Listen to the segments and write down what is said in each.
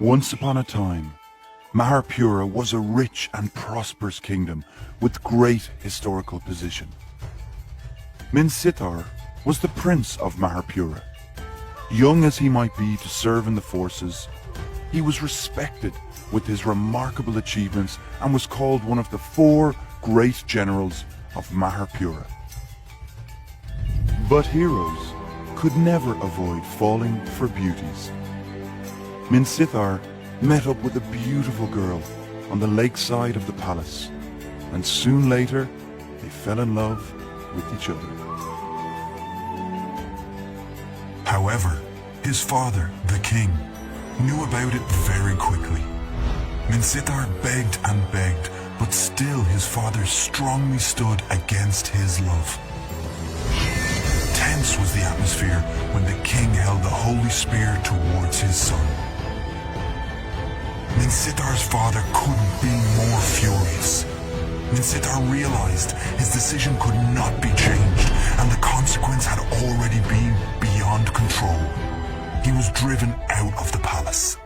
Once upon a time, Maharpura was a rich and prosperous kingdom with great historical position. Minsitar was the prince of Maharpura. Young as he might be to serve in the forces, he was respected with his remarkable achievements and was called one of the 4 great generals of Maharpura. But heroes could never avoid falling for beauties. Minsitar met up with a beautiful girl on the lakeside of the palace, and soon later they fell in love with each other. However, his father, the king, knew about it very quickly. Minsitar begged and begged, but still his father strongly stood against his love. Tense was the atmosphere when the king held the holy spear towards his son. Minsitar's father couldn't be more furious. Minsitar realized his decision could not be changed, and the consequence had already been beyond control. He was driven out of the palace.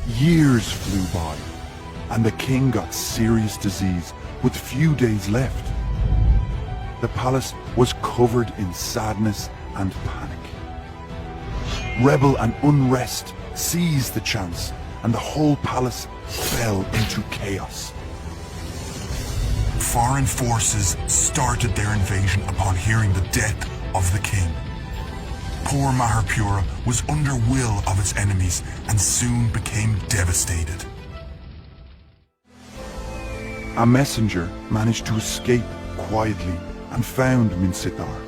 Years flew by, and the king got serious disease with few days left. The palace was covered in sadness and panic. Rebel and unrest seized the chance, and the whole palace fell into chaos. Foreign forces started their invasion upon hearing the death of the king. Poor Maharpura was under will of its enemies and soon became devastated. A messenger managed to escape quietly and found Minsitar,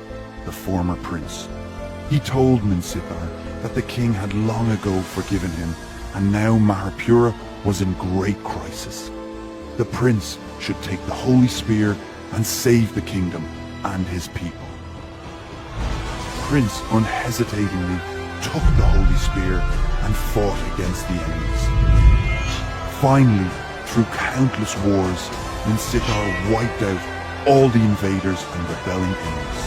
the former prince. He told Minsitar that the king had long ago forgiven him, and now Maharpura was in great crisis. The prince should take the holy spear and save the kingdom and his people. Prince unhesitatingly took the holy spear and fought against the enemies. Finally, through countless wars, Minsitar wiped out all the invaders and rebelling enemies.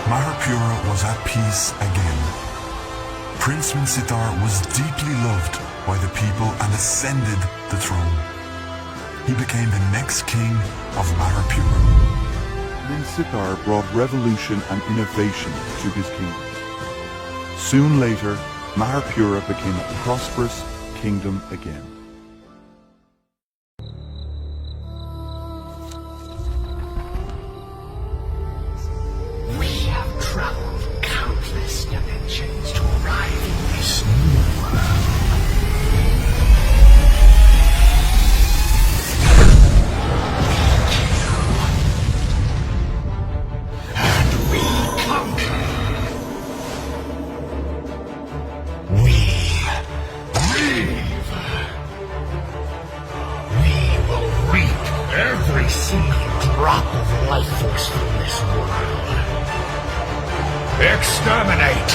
Maharpura was at peace again. Prince Minsitar was deeply loved by the people and ascended the throne. He became the next king of Maharpura. Minsitar brought revolution and innovation to his kingdom. Soon later, Maharpura became a prosperous kingdom again. We have traveled countless dimensions to arrive in this new world. And we conquer. We breathe. We will reap every single drop of life force from this world. Exterminate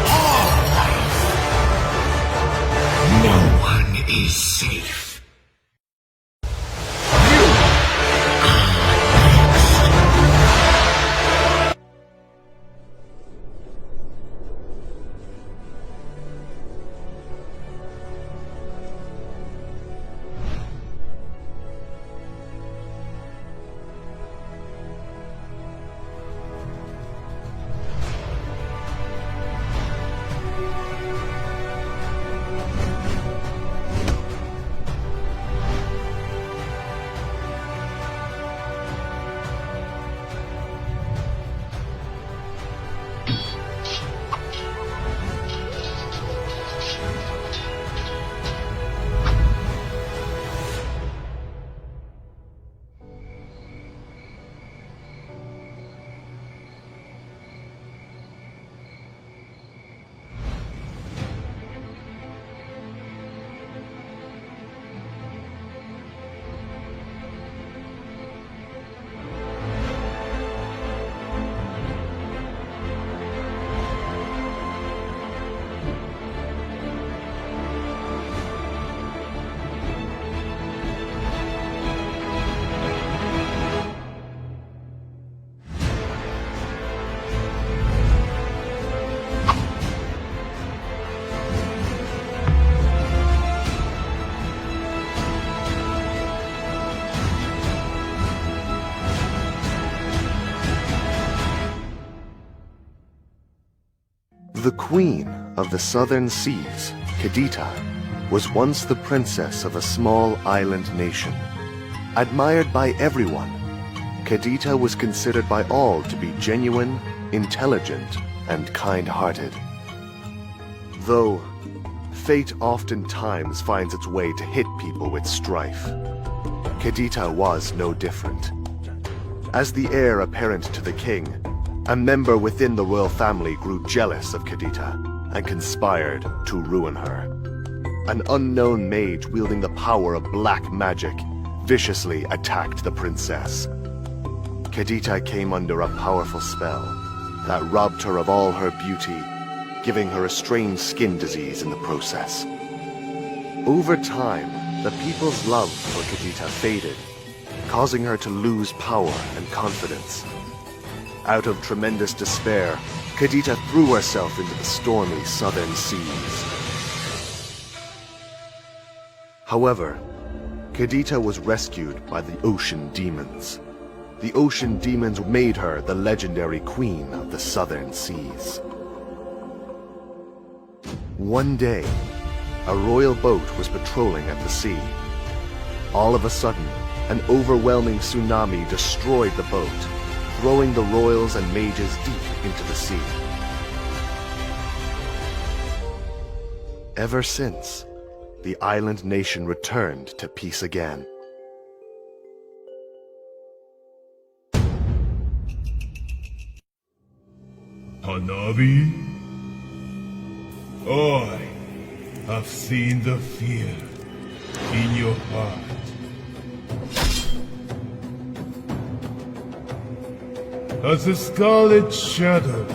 all life. No one is safe. The queen of the southern seas, Kadita, was once the princess of a small island nation. Admired by everyone, Kadita was considered by all to be genuine, intelligent, and kind-hearted. Though fate oftentimes finds its way to hit people with strife, Kadita was no different. As the heir apparent to the king, a member within the royal family grew jealous of Kadita and conspired to ruin her. An unknown mage wielding the power of black magic viciously attacked the princess. Kadita came under a powerful spell that robbed her of all her beauty, giving her a strange skin disease in the process. Over time, the people's love for Kadita faded, causing her to lose power and confidence. Out of tremendous despair, Kadita threw herself into the stormy southern seas. However, Kadita was rescued by the ocean demons. The ocean demons made her the legendary queen of the southern seas. One day, a royal boat was patrolling at the sea. All of a sudden, an overwhelming tsunami destroyed the boat, throwing the royals and mages deep into the sea. Ever since, the island nation returned to peace again. Hanabi? I have seen the fear in your heart. As the scarlet shadow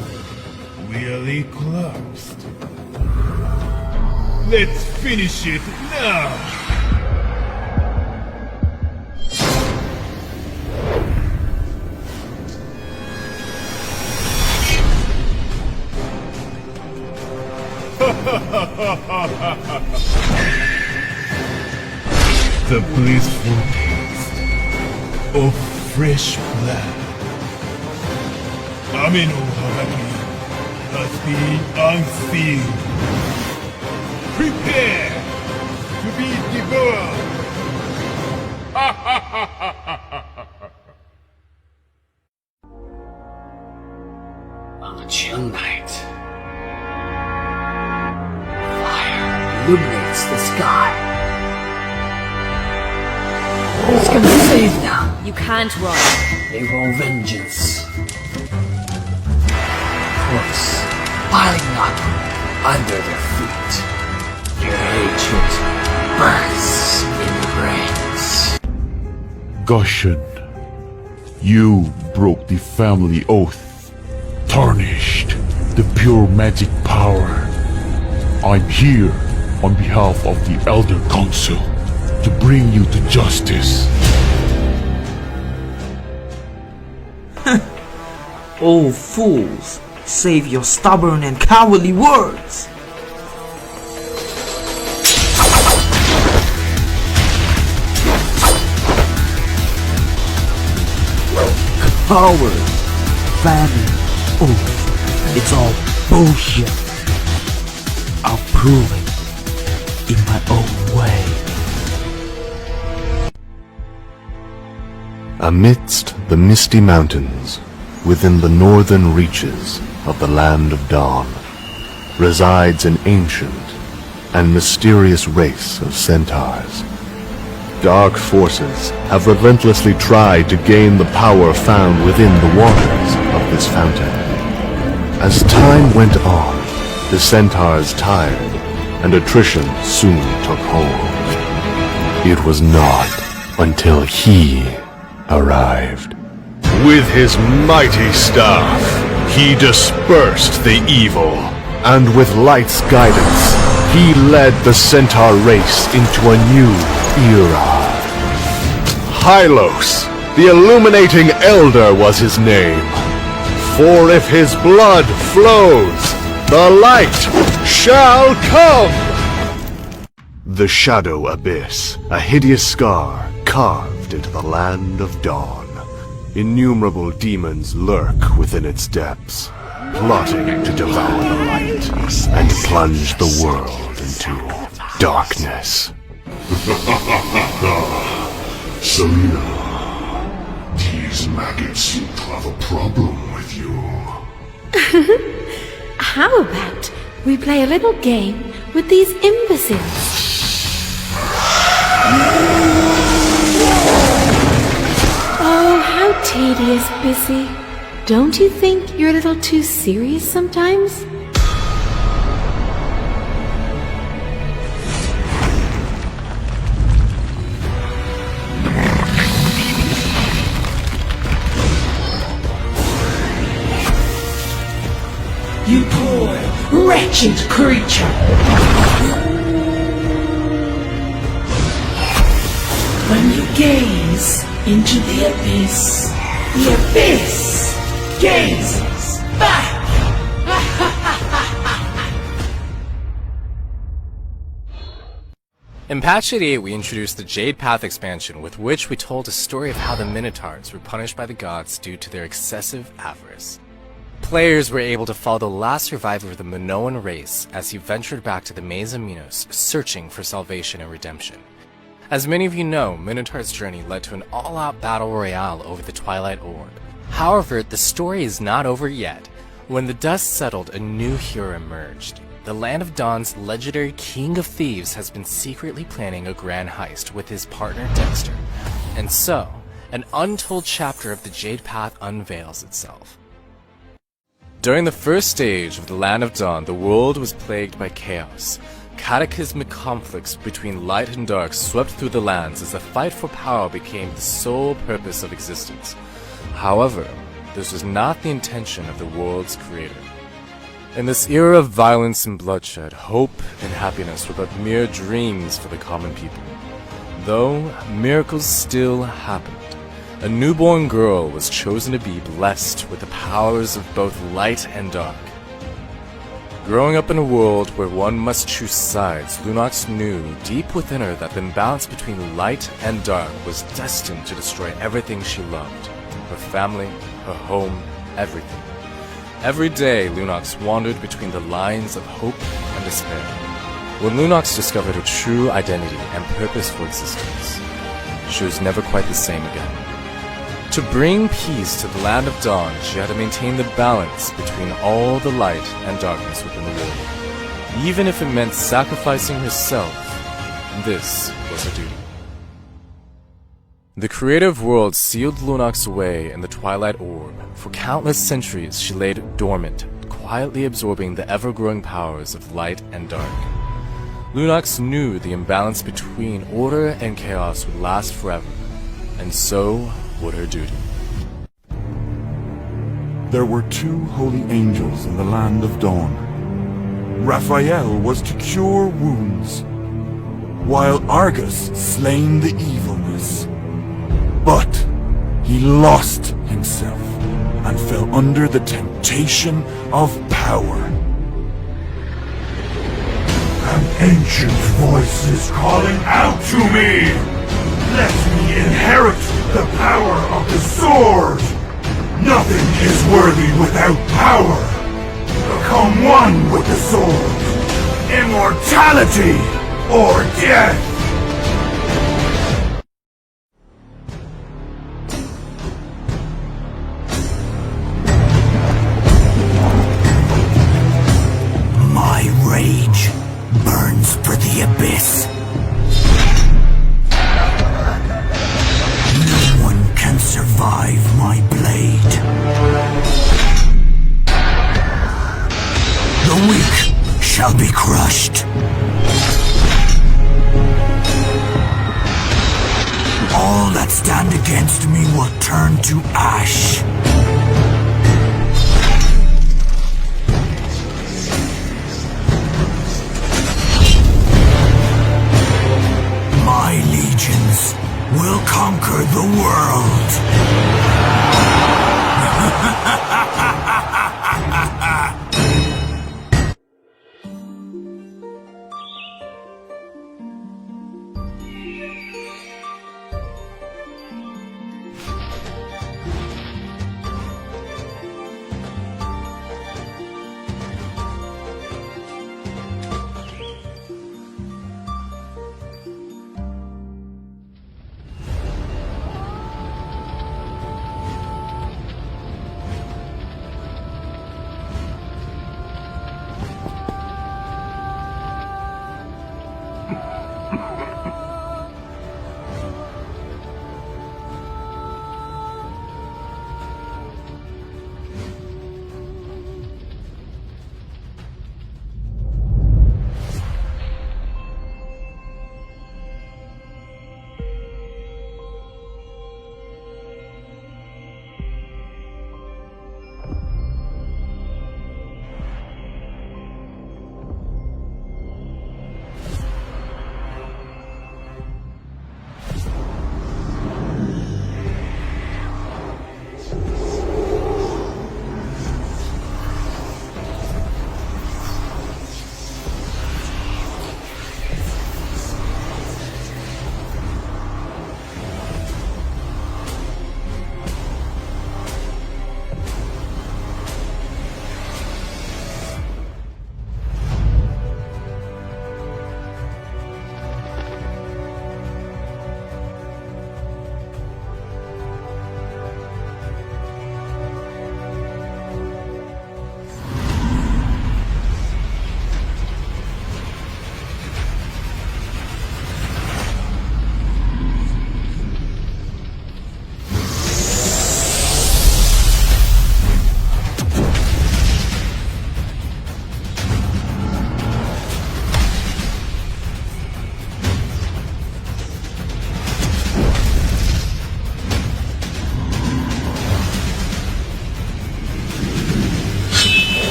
really collapsed. Let's finish it now! The blissful taste of fresh blood. Ameno Haraki has been unsealed. Prepare to be devoured! On the chill night, fire illuminates the sky. It's gonna save them. You can't run. They want vengeance. Corpse piling up under their feet. Their hatred burns in the brains. Gushin, you broke the family oath, tarnished the pure magic power. I'm here on behalf of the Elder Council to bring you to justice. Oh fools, save your stubborn and cowardly words! Coward, famine, oath, it's all bullshit. I'll prove it in my own way. Amidst the misty mountains, within the northern reaches of the Land of Dawn, resides an ancient and mysterious race of centaurs. Dark forces have relentlessly tried to gain the power found within the waters of this fountain. As time went on, the centaurs tired, and attrition soon took hold. It was not until he arrived. With his mighty staff, he dispersed the evil, and with light's guidance, he led the centaur race into a new era. Hylos, the illuminating elder, was his name. For if his blood flows, the light shall come! The Shadow Abyss, a hideous scar carved into the Land of Dawn. Innumerable demons lurk within its depths. plotting to devour the light and plunge the world into darkness. Simula, these maggots seem to have a problem with you. How about we play a little game with these imbeciles? Oh, how tedious, Bissy. Don't you think you're a little too serious sometimes? You poor, wretched creature! When you gaze into the abyss gazes back! In patch 88, we introduced the Jade Path expansion, with which we told a story of how the Minotaurs were punished by the gods due to their excessive avarice. Players were able to follow the last survivor of the Minoan race as he ventured back to the Maze of Minos, searching for salvation and redemption. As many of you know, Minotaur's journey led to an all-out battle royale over the Twilight Orb. However, the story is not over yet. When the dust settled, a new hero emerged. The Land of Dawn's legendary King of Thieves has been secretly planning a grand heist with his partner Dexter. And so, an untold chapter of the Jade Path unveils itself. During the first stage of the Land of Dawn, the world was plagued by chaos. Cataclysmic conflicts between light and dark swept through the lands as the fight for power became the sole purpose of existence. However, this was not the intention of the world's creator. In this era of violence and bloodshed, hope and happiness were but mere dreams for the common people. Though miracles still happened. A newborn girl was chosen to be blessed with the powers of both light and dark. Growing up in a world where one must choose sides, Lunox knew deep within her that the imbalance between light and dark was destined to destroy everything she loved. Her family, her home, everything. Every day, Lunox wandered between the lines of hope and despair. When Lunox discovered her true identity and purpose for existence, she was never quite the same again. To bring peace to the Land of Dawn, she had to maintain the balance between all the light and darkness within the world. Even if it meant sacrificing herself, this was her duty. The creative world sealed Lunox away in the Twilight Orb. For countless centuries, she laid dormant, quietly absorbing the ever-growing powers of light and dark. Lunox knew the imbalance between order and chaos would last forever, and so would her duty. There were two holy angels in the Land of Dawn. Raphael was to cure wounds, while Argus slain the evilness. But he lost himself and fell under the temptation of power. An ancient voice is calling out to me! Let me inherit the power of the sword! Nothing is worthy without power! Become one with the sword! Immortality or death! My rage burns for the abyss. No one can survive my blade. The weak shall be crushed. All that stand against me will turn to ash. My legions will conquer the world.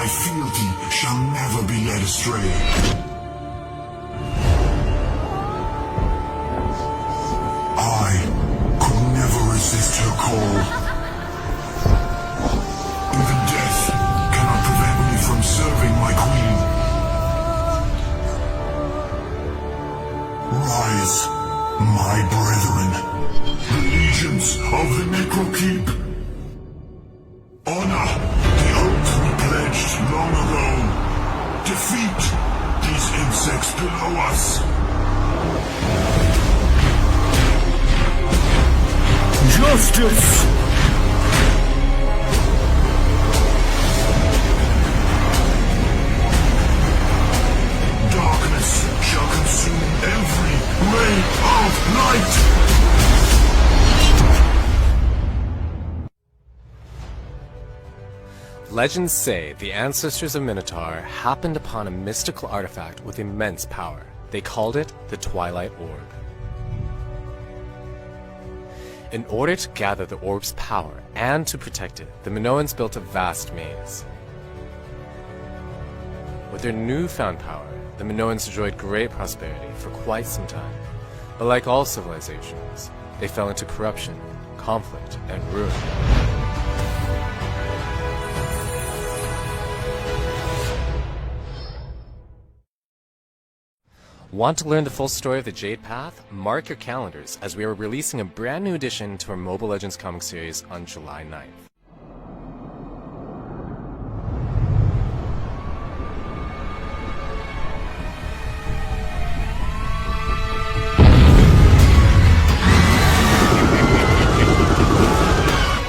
my fealty shall never be led astray. I could never resist her call. Even death cannot prevent me from serving my queen. Rise, my brethren, the legions of the Necrokeep. Honor the oath we pledged long ago. Defeat these insects below us. Justice! Darkness shall consume every ray of light! Legends say the ancestors of Minotaur happened upon a mystical artifact with immense power. They called it the Twilight Orb. In order to gather the orb's power and to protect it, the Minoans built a vast maze. With their newfound power, the Minoans enjoyed great prosperity for quite some time. But like all civilizations, they fell into corruption, conflict, and ruin. Want to learn the full story of the Jade Path? Mark your calendars as we are releasing a brand new addition to our Mobile Legends comic series on July 9th.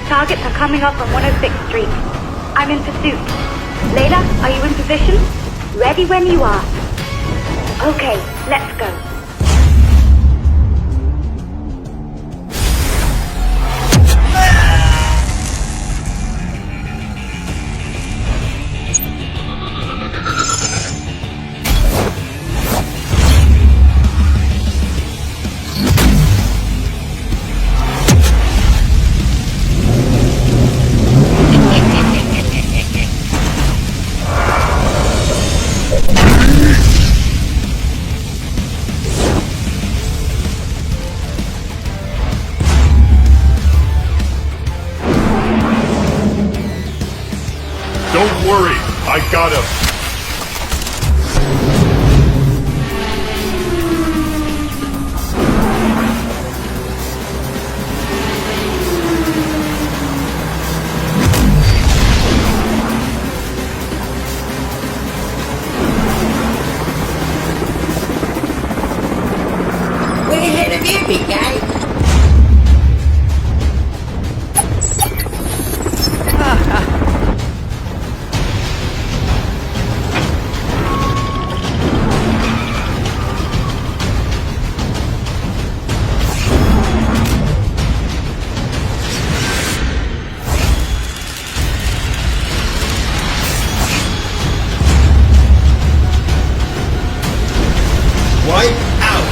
Targets are coming up on 106th Street. I'm in pursuit. Layla, are you in position? Ready when you are. Okay, let's go. Don't worry, I got him. We're ahead of you, big guy. Wipe out!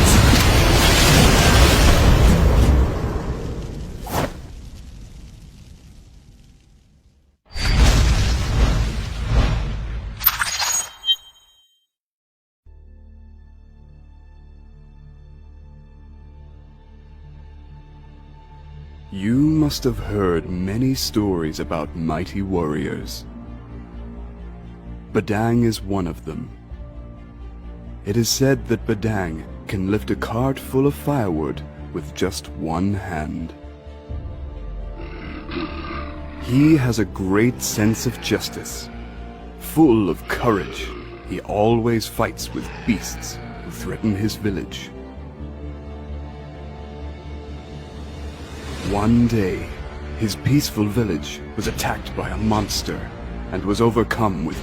You must have heard many stories about mighty warriors. Badang is one of them. It is said that Badang can lift a cart full of firewood with just one hand. He has a great sense of justice. Full of courage, he always fights with beasts who threaten his village. One day, his peaceful village was attacked by a monster and was overcome with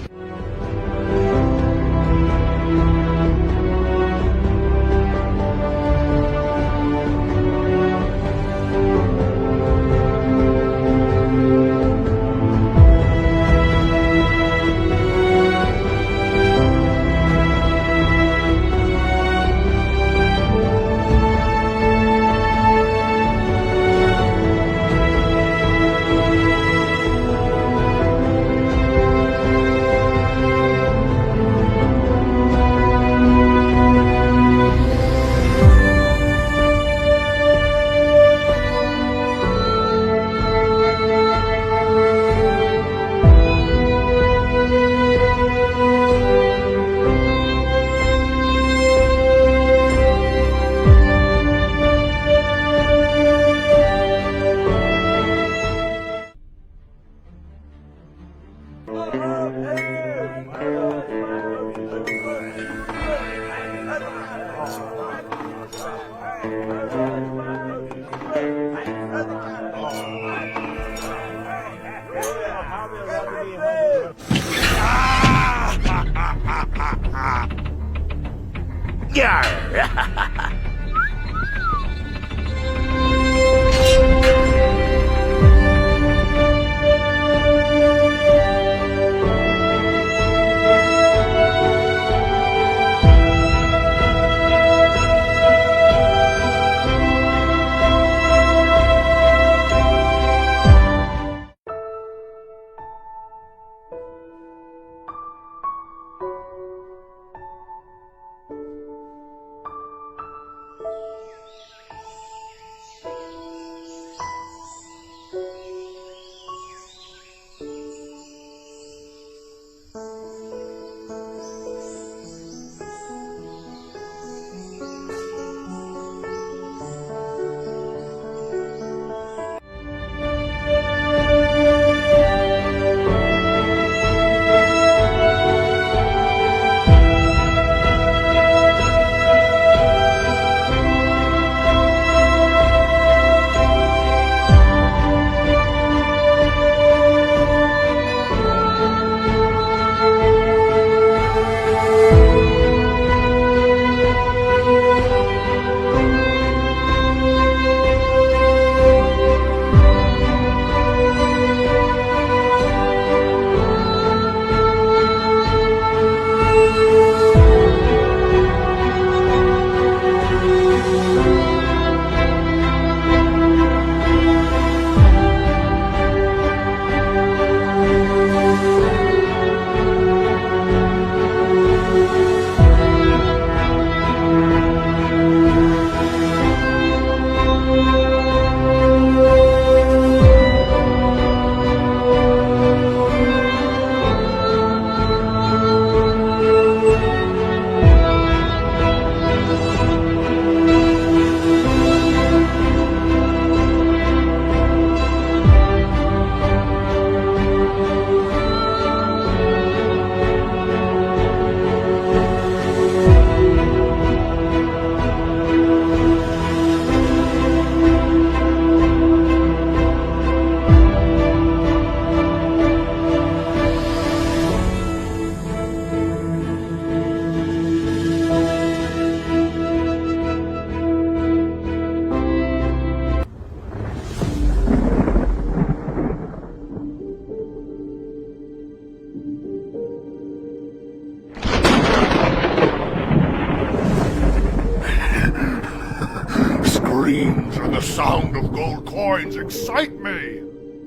Screams and the sound of gold coins excite me.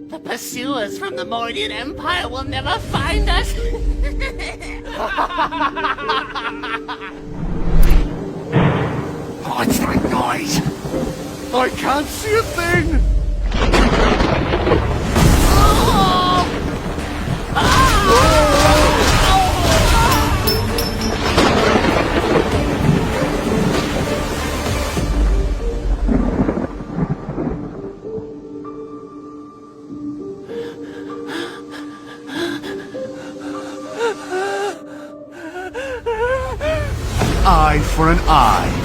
The pursuers from the Mordian Empire will never find us. What's that noise? I can't see a thing. Eye for an eye.